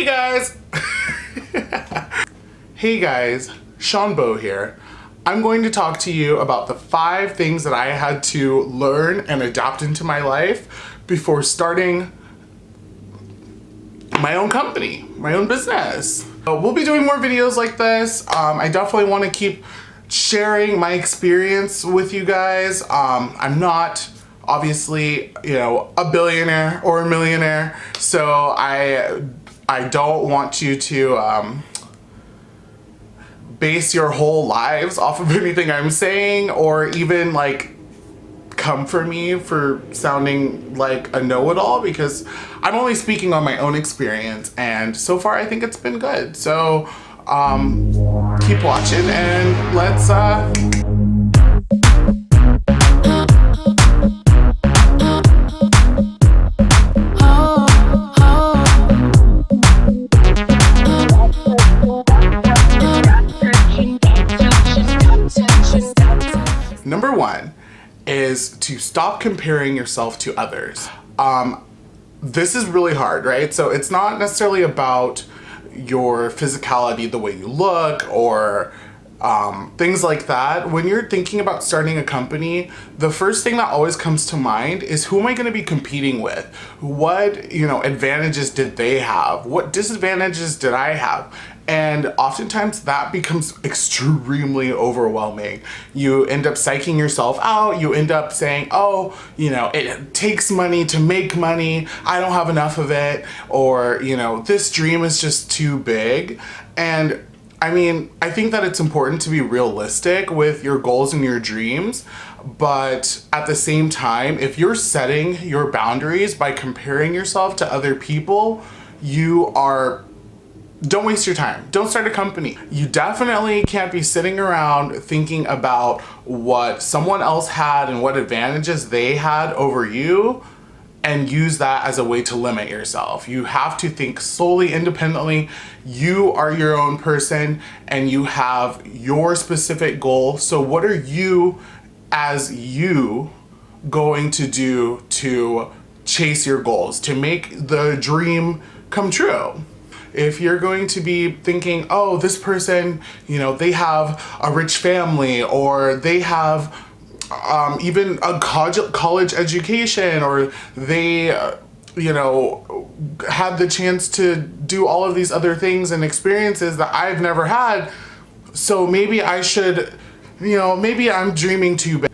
Hey guys! Hey guys, Sean Bow here. I'm going to talk to you about the 5 things that I had to learn and adapt into my life before starting my own company, my own business. We'll be doing more videos like this. I definitely want to keep sharing my experience with you guys. I'm not obviously, a billionaire or a millionaire, so I don't want you to base your whole lives off of anything I'm saying, or even like come for me for sounding like a know-it-all, because I'm only speaking on my own experience, and so far I think it's been good. So keep watching and let's Number 1 is to stop comparing yourself to others. This is really hard, right? So it's not necessarily about your physicality, the way you look, or things like that. When you're thinking about starting a company, the first thing that always comes to mind is, who am I going to be competing with? What, advantages did they have? What disadvantages did I have? And oftentimes that becomes extremely overwhelming. You end up psyching yourself out. You end up saying, oh, it takes money to make money. I don't have enough of it. Or, this dream is just too big. And I think that it's important to be realistic with your goals and your dreams. But at the same time, if you're setting your boundaries by comparing yourself to other people, don't waste your time. Don't start a company. You definitely can't be sitting around thinking about what someone else had and what advantages they had over you and use that as a way to limit yourself. You have to think solely independently. You are your own person and you have your specific goal. So what are you as you going to do to chase your goals, to make the dream come true? If you're going to be thinking, oh, this person, they have a rich family, or they have even a college education, or they, had the chance to do all of these other things and experiences that I've never had. So maybe I should, maybe I'm dreaming too big.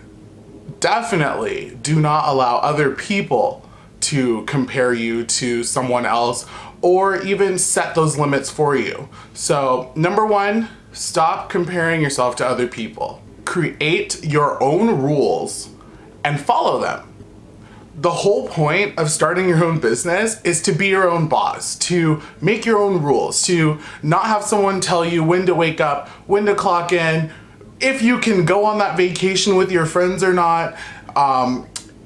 Definitely do not allow other people to compare you to someone else, or even set those limits for you. So number 1, stop comparing yourself to other people. Create your own rules and follow them. The whole point of starting your own business is to be your own boss, to make your own rules, to not have someone tell you when to wake up, when to clock in, if you can go on that vacation with your friends or not,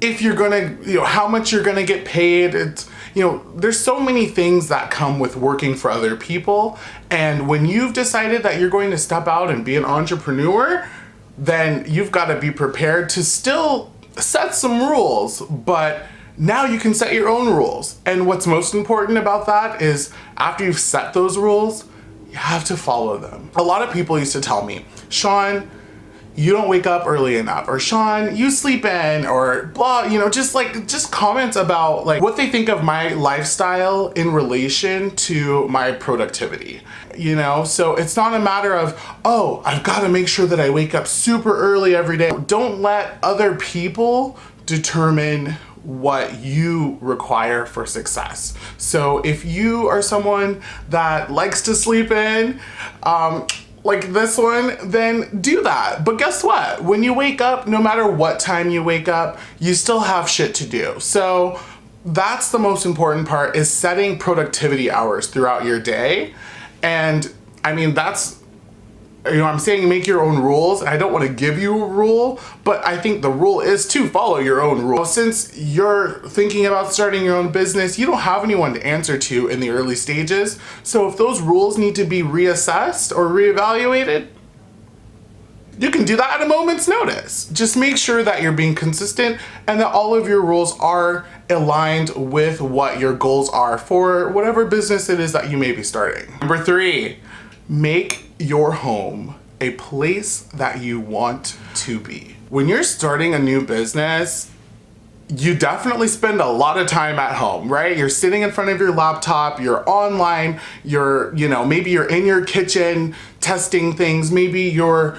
if you're gonna, how much you're gonna get paid. It's, there's so many things that come with working for other people. And when you've decided that you're going to step out and be an entrepreneur, then you've got to be prepared to still set some rules, but now you can set your own rules. And what's most important about that is, after you've set those rules, you have to follow them. A lot of people used to tell me, Sean, you don't wake up early enough, or Sean, you sleep in, or blah, just comments about like what they think of my lifestyle in relation to my productivity. So it's not a matter of, oh, I've got to make sure that I wake up super early every day. Don't let other people determine what you require for success. So if you are someone that likes to sleep in, like this one, then do that. But guess what? When you wake up, no matter what time you wake up, you still have shit to do. So that's the most important part, is setting productivity hours throughout your day. And that's, I'm saying make your own rules. I don't want to give you a rule, but I think the rule is to follow your own rule. Since you're thinking about starting your own business, you don't have anyone to answer to in the early stages. So if those rules need to be reassessed or reevaluated, you can do that at a moment's notice. Just make sure that you're being consistent and that all of your rules are aligned with what your goals are for whatever business it is that you may be starting. Number 3, make your home a place that you want to be. When you're starting a new business, you definitely spend a lot of time at home, right? You're sitting in front of your laptop, you're online, maybe you're in your kitchen testing things, maybe you're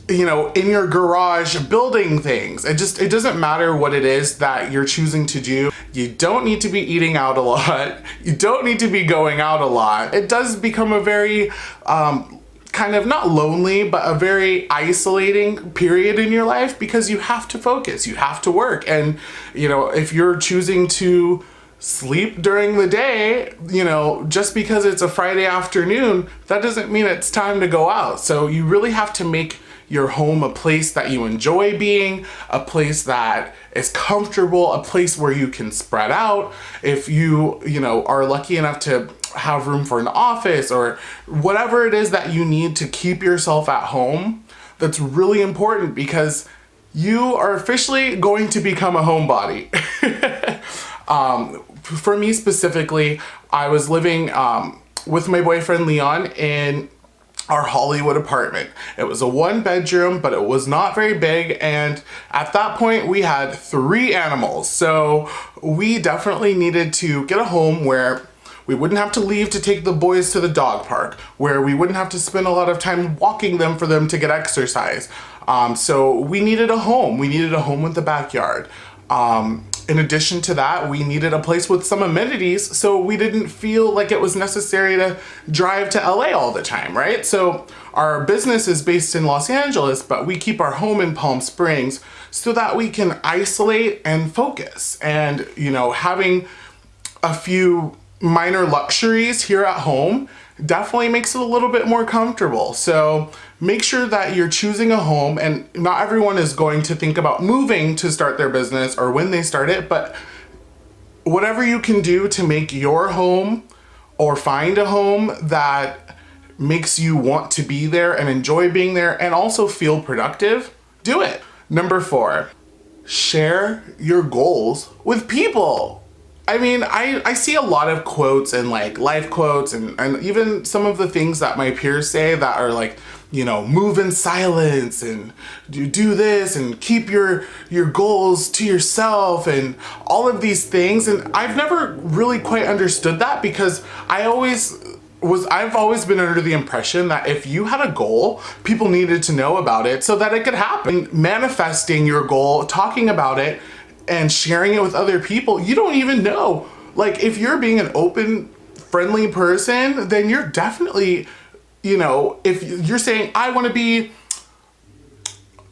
in your garage building things. It doesn't matter what it is that you're choosing to do. You don't need to be eating out a lot. You don't need to be going out a lot. It does become a very kind of not lonely, but a very isolating period in your life because you have to focus, you have to work. And, if you're choosing to sleep during the day, just because it's a Friday afternoon, that doesn't mean it's time to go out. So you really have to make your home a place that you enjoy being, a place that is comfortable, a place where you can spread out. If you are lucky enough to have room for an office or whatever it is that you need to keep yourself at home, that's really important because you are officially going to become a homebody. For me specifically, I was living with my boyfriend Leon in our Hollywood apartment. It was a 1-bedroom, but it was not very big. And at that point we had 3 animals. So we definitely needed to get a home where we wouldn't have to leave to take the boys to the dog park, where we wouldn't have to spend a lot of time walking them for them to get exercise. So we needed a home. We needed a home with the backyard. In addition to that, we needed a place with some amenities so we didn't feel like it was necessary to drive to LA all the time, right? So our business is based in Los Angeles, but we keep our home in Palm Springs so that we can isolate and focus. And, having a few minor luxuries here at home definitely makes it a little bit more comfortable. So make sure that you're choosing a home, and not everyone is going to think about moving to start their business or when they start it, but whatever you can do to make your home or find a home that makes you want to be there and enjoy being there and also feel productive, do it. Number 4, share your goals with people. I mean, I see a lot of quotes and life quotes and even some of the things that my peers say that are move in silence and do this and keep your goals to yourself and all of these things. And I've never really quite understood that because I've always been under the impression that if you had a goal, people needed to know about it so that it could happen. Manifesting your goal, talking about it, and sharing it with other people, you don't even know. If you're being an open, friendly person, then you're definitely, if you're saying, I want to be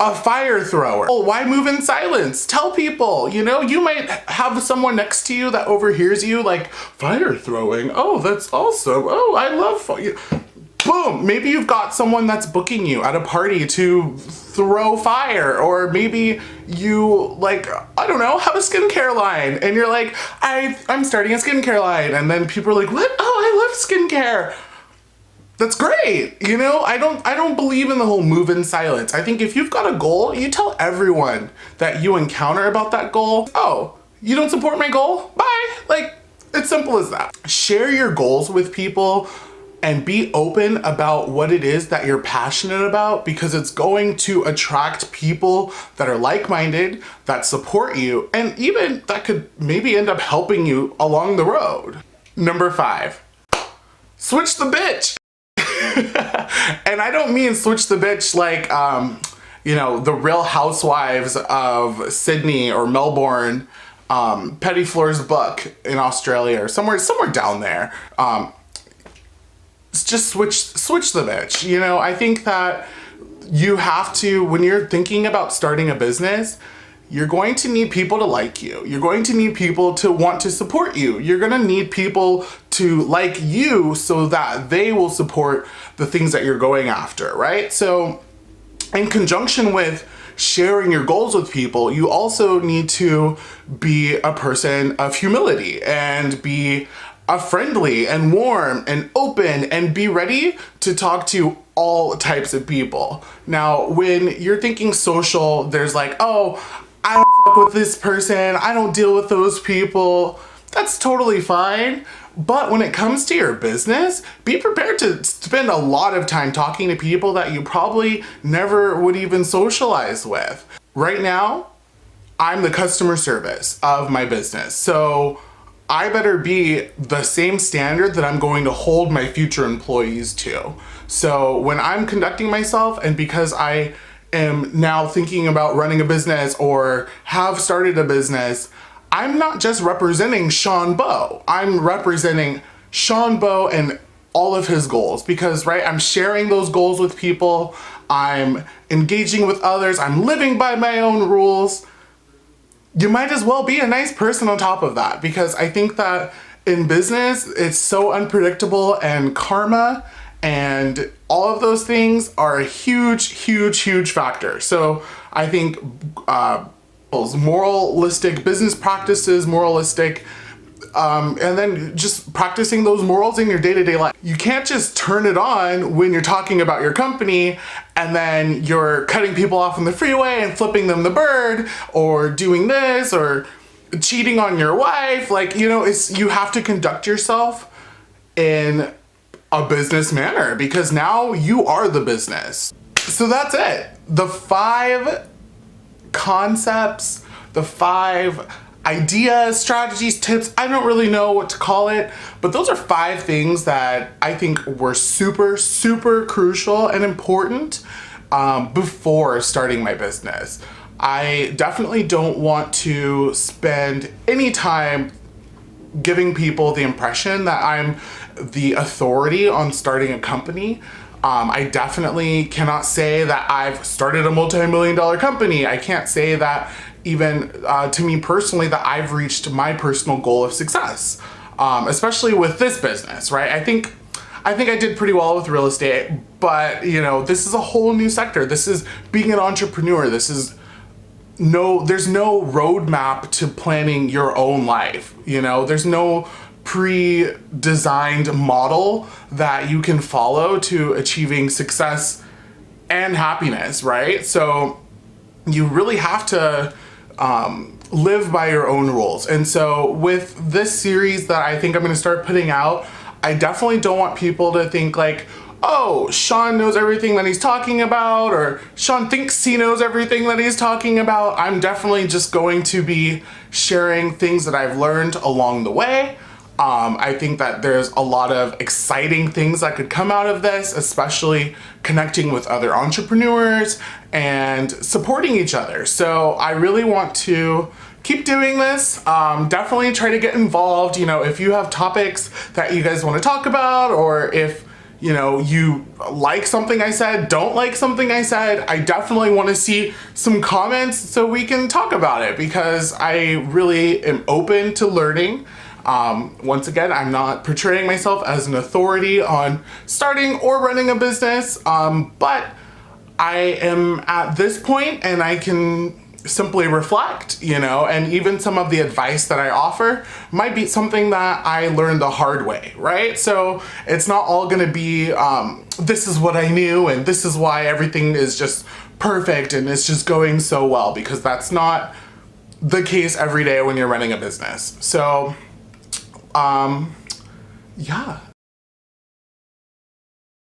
a fire thrower, well, why move in silence? Tell people, you might have someone next to you that overhears you fire throwing. Oh, that's awesome. Oh, I love fire. Boom, maybe you've got someone that's booking you at a party to throw fire, or maybe you I don't know, have a skincare line and you're like, I'm starting a skincare line, and then people are like, what? Oh, I love skincare. That's great. I don't believe in the whole move in silence. I think if you've got a goal, you tell everyone that you encounter about that goal, oh, you don't support my goal? Bye. It's simple as that. Share your goals with people and be open about what it is that you're passionate about, because it's going to attract people that are like-minded, that support you, and even that could maybe end up helping you along the road. Number 5, switch the bitch. And I don't mean switch the bitch the Real Housewives of Sydney or Melbourne, Petty Floor's book in Australia, or somewhere down there. Just switch the bitch. I think that you have to, when you're thinking about starting a business, you're going to need people to like you. You're going to need people to want to support you. You're going to need people to like you so that they will support the things that you're going after, right? So in conjunction with sharing your goals with people, you also need to be a person of humility and be friendly and warm and open and be ready to talk to all types of people. Now, when you're thinking social, there's oh, I don't with this person, I don't deal with those people. That's totally fine. But when it comes to your business, be prepared to spend a lot of time talking to people that you probably never would even socialize with. Right now, I'm the customer service of my business. So I better be the same standard that I'm going to hold my future employees to. So when I'm conducting myself, and because I am now thinking about running a business or have started a business, I'm not just representing Sean Bowe. I'm representing Sean Bowe and all of his goals because, right, I'm sharing those goals with people. I'm engaging with others. I'm living by my own rules. You might as well be a nice person on top of that, because I think that in business, it's so unpredictable, and karma and all of those things are a huge, huge, huge factor. So I think moralistic business practices, and then just practicing those morals in your day-to-day life. You can't just turn it on when you're talking about your company and then you're cutting people off on the freeway and flipping them the bird, or doing this, or cheating on your wife. Like, you know, you have to conduct yourself in a business manner, because now you are the business. So that's it. The 5 concepts, the 5 ideas, strategies, tips, I don't really know what to call it, but those are 5 things that I think were super, super crucial and important before starting my business. I definitely don't want to spend any time giving people the impression that I'm the authority on starting a company. I definitely cannot say that I've started a multi-million-dollar company. I can't say that even to me personally that I've reached my personal goal of success, especially with this business, right? I think I did pretty well with real estate, but you know, this is a whole new sector. This is being an entrepreneur. There's no roadmap to planning your own life. You know, there's no pre-designed model that you can follow to achieving success and happiness, right? So you really have to live by your own rules. And so with this series that I think I'm going to start putting out, I definitely don't want people to think like, oh, Sean knows everything that he's talking about, or Sean thinks he knows everything that he's talking about. I'm definitely just going to be sharing things that I've learned along the way. I think that there's a lot of exciting things that could come out of this, especially connecting with other entrepreneurs and supporting each other. So I really want to keep doing this. Definitely try to get involved. You know, if you have topics that you guys want to talk about, or if you know, you like something I said, don't like something I said, I definitely want to see some comments so we can talk about it, because I really am open to learning. Once again, I'm not portraying myself as an authority on starting or running a business, but I am at this point and I can simply reflect, you know, and even some of the advice that I offer might be something that I learned the hard way, right? So it's not all gonna be, this is what I knew and this is why everything is just perfect and it's just going so well, because that's not the case every day when you're running a business. So, yeah,